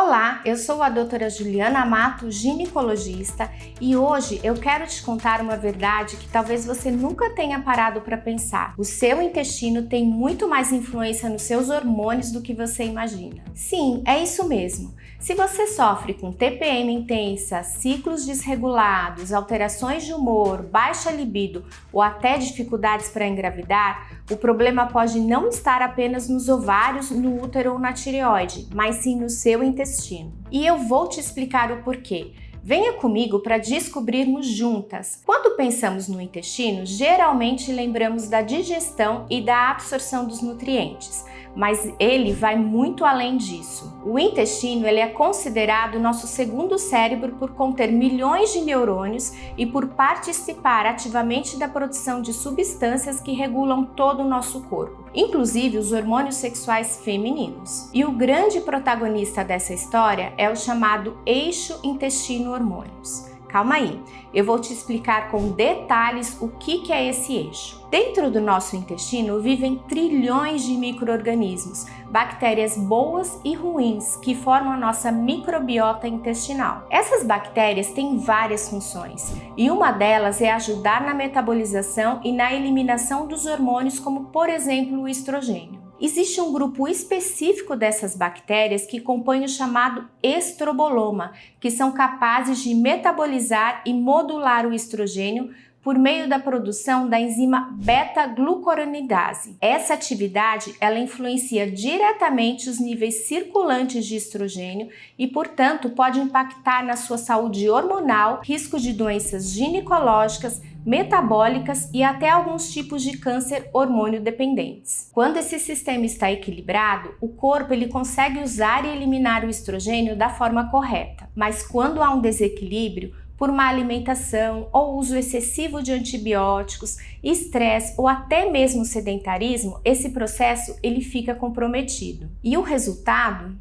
Olá, eu sou a doutora Juliana Amato, ginecologista, e hoje eu quero te contar uma verdade que talvez você nunca tenha parado para pensar. O seu intestino tem muito mais influência nos seus hormônios do que você imagina. Sim, é isso mesmo. Se você sofre com TPM intensa, ciclos desregulados, alterações de humor, baixa libido ou até dificuldades para engravidar, o problema pode não estar apenas nos ovários, no útero ou na tireoide, mas sim no seu intestino. E eu vou te explicar o porquê. Venha comigo para descobrirmos juntas. Quando pensamos no intestino, geralmente lembramos da digestão e da absorção dos nutrientes, mas ele vai muito além disso. O intestino é considerado nosso segundo cérebro por conter milhões de neurônios e por participar ativamente da produção de substâncias que regulam todo o nosso corpo, inclusive os hormônios sexuais femininos. E o grande protagonista dessa história é o chamado eixo intestino-hormônios. Calma aí, eu vou te explicar com detalhes o que é esse eixo. Dentro do nosso intestino vivem trilhões de micro-organismos, bactérias boas e ruins que formam a nossa microbiota intestinal. Essas bactérias têm várias funções e uma delas é ajudar na metabolização e na eliminação dos hormônios, como por exemplo o estrogênio. Existe um grupo específico dessas bactérias que compõe o chamado estroboloma, que são capazes de metabolizar e modular o estrogênio por meio da produção da enzima beta-glucuronidase. Essa atividade ela influencia diretamente os níveis circulantes de estrogênio e, portanto, pode impactar na sua saúde hormonal, risco de doenças ginecológicas, metabólicas e até alguns tipos de câncer hormônio dependentes. Quando esse sistema está equilibrado, o corpo ele consegue usar e eliminar o estrogênio da forma correta. Mas quando há um desequilíbrio, por má alimentação ou uso excessivo de antibióticos, estresse ou até mesmo sedentarismo, esse processo ele fica comprometido. E o resultado?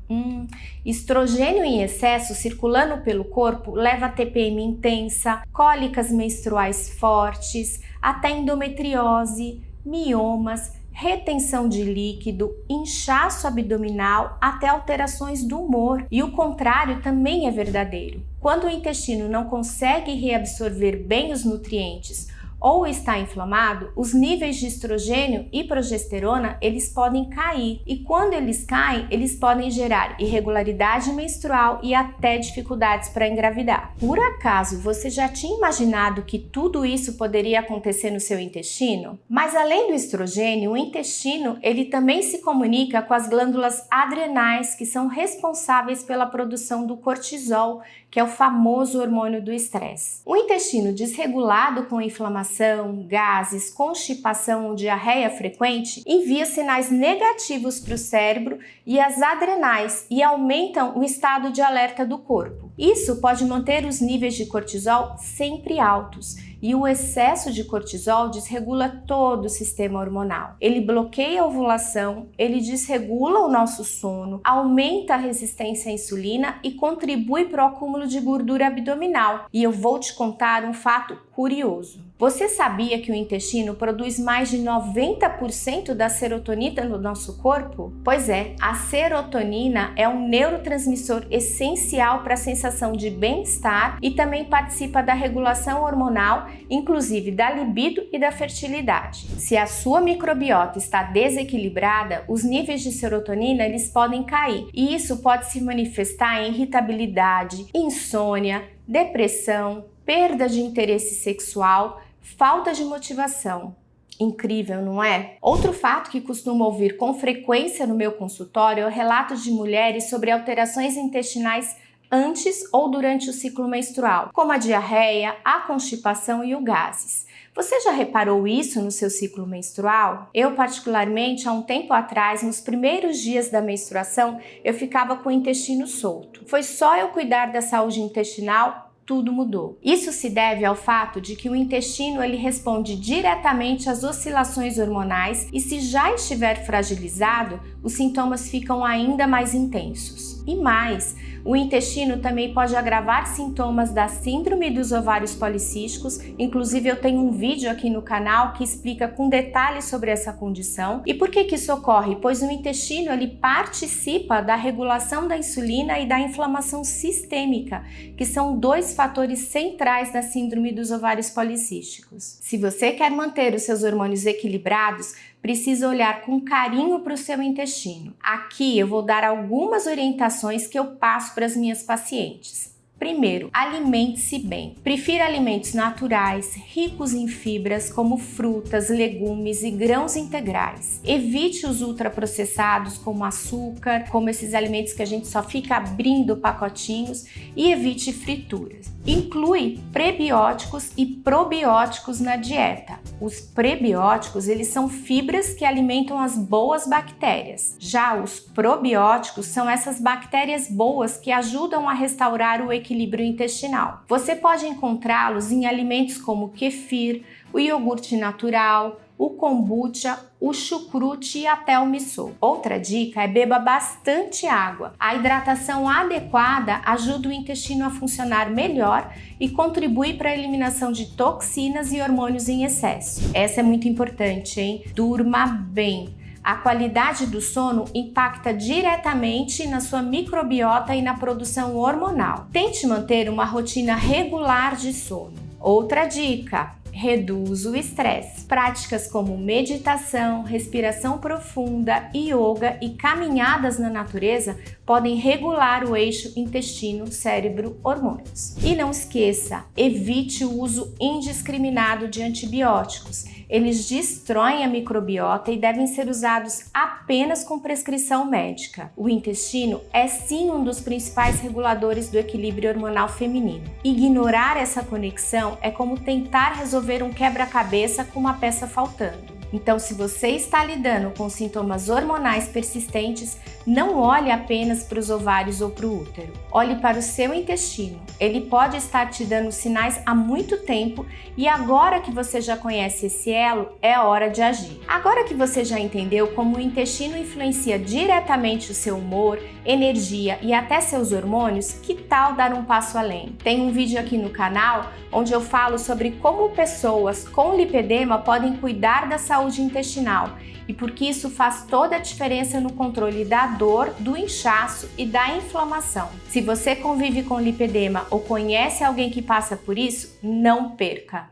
Estrogênio em excesso circulando pelo corpo leva a TPM intensa, cólicas menstruais fortes, até endometriose, miomas, retenção de líquido, inchaço abdominal, até alterações do humor. E o contrário também é verdadeiro. Quando o intestino não consegue reabsorver bem os nutrientes ou está inflamado, os níveis de estrogênio e progesterona eles podem cair, e quando eles caem, eles podem gerar irregularidade menstrual e até dificuldades para engravidar. Por acaso você já tinha imaginado que tudo isso poderia acontecer no seu intestino? Mas além do estrogênio, o intestino ele também se comunica com as glândulas adrenais, que são responsáveis pela produção do cortisol, que é o famoso hormônio do estresse. O intestino desregulado com inflamação, gases, constipação ou diarreia frequente envia sinais negativos para o cérebro e as adrenais e aumentam o estado de alerta do corpo. Isso pode manter os níveis de cortisol sempre altos, e o excesso de cortisol desregula todo o sistema hormonal. Ele bloqueia a ovulação, ele desregula o nosso sono, aumenta a resistência à insulina e contribui para o acúmulo de gordura abdominal. E eu vou te contar um fato curioso. Você sabia que o intestino produz mais de 90% da serotonina no nosso corpo? Pois é, a serotonina é um neurotransmissor essencial para a sensação de bem-estar e também participa da regulação hormonal, inclusive da libido e da fertilidade. Se a sua microbiota está desequilibrada, os níveis de serotonina eles podem cair, e isso pode se manifestar em irritabilidade, insônia, depressão, perda de interesse sexual, falta de motivação. Incrível, não é? Outro fato que costumo ouvir com frequência no meu consultório é o relato de mulheres sobre alterações intestinais antes ou durante o ciclo menstrual, como a diarreia, a constipação e o gases. Você já reparou isso no seu ciclo menstrual? Eu, particularmente, há um tempo atrás, nos primeiros dias da menstruação, eu ficava com o intestino solto. Foi só eu cuidar da saúde intestinal, tudo mudou. Isso se deve ao fato de que o intestino ele responde diretamente às oscilações hormonais, e se já estiver fragilizado, os sintomas ficam ainda mais intensos. E mais, o intestino também pode agravar sintomas da síndrome dos ovários policísticos, inclusive eu tenho um vídeo aqui no canal que explica com detalhes sobre essa condição. E por que isso ocorre? Pois o intestino ele participa da regulação da insulina e da inflamação sistêmica, que são dois fatores centrais da síndrome dos ovários policísticos. Se você quer manter os seus hormônios equilibrados, precisa olhar com carinho para o seu intestino. Aqui eu vou dar algumas orientações que eu passo para as minhas pacientes. Primeiro, alimente-se bem. Prefira alimentos naturais, ricos em fibras, como frutas, legumes e grãos integrais. Evite os ultraprocessados, como açúcar, como esses alimentos que a gente só fica abrindo pacotinhos, e evite frituras. Inclui prebióticos e probióticos na dieta. Os prebióticos, eles são fibras que alimentam as boas bactérias. Já os probióticos são essas bactérias boas que ajudam a restaurar o equilíbrio intestinal. Você pode encontrá-los em alimentos como o kefir, o iogurte natural, o kombucha, o chucrute e até o miso. Outra dica é beba bastante água. A hidratação adequada ajuda o intestino a funcionar melhor e contribui para a eliminação de toxinas e hormônios em excesso. Essa é muito importante, hein? Durma bem. A qualidade do sono impacta diretamente na sua microbiota e na produção hormonal. Tente manter uma rotina regular de sono. Outra dica: reduz o estresse. Práticas como meditação, respiração profunda, yoga e caminhadas na natureza podem regular o eixo intestino-cérebro-hormônios. E não esqueça, evite o uso indiscriminado de antibióticos. Eles destroem a microbiota e devem ser usados apenas com prescrição médica. O intestino é sim um dos principais reguladores do equilíbrio hormonal feminino. Ignorar essa conexão é como tentar resolver um quebra-cabeça com uma peça faltando. Então, se você está lidando com sintomas hormonais persistentes, não olhe apenas para os ovários ou para o útero. Olhe para o seu intestino. Ele pode estar te dando sinais há muito tempo e agora que você já conhece esse elo, é hora de agir. Agora que você já entendeu como o intestino influencia diretamente o seu humor, energia e até seus hormônios, que tal dar um passo além? Tem um vídeo aqui no canal onde eu falo sobre como pessoas com lipedema podem cuidar da saúde intestinal e porque isso faz toda a diferença no controle da dor, do inchaço e da inflamação. Se você convive com lipedema ou conhece alguém que passa por isso, não perca!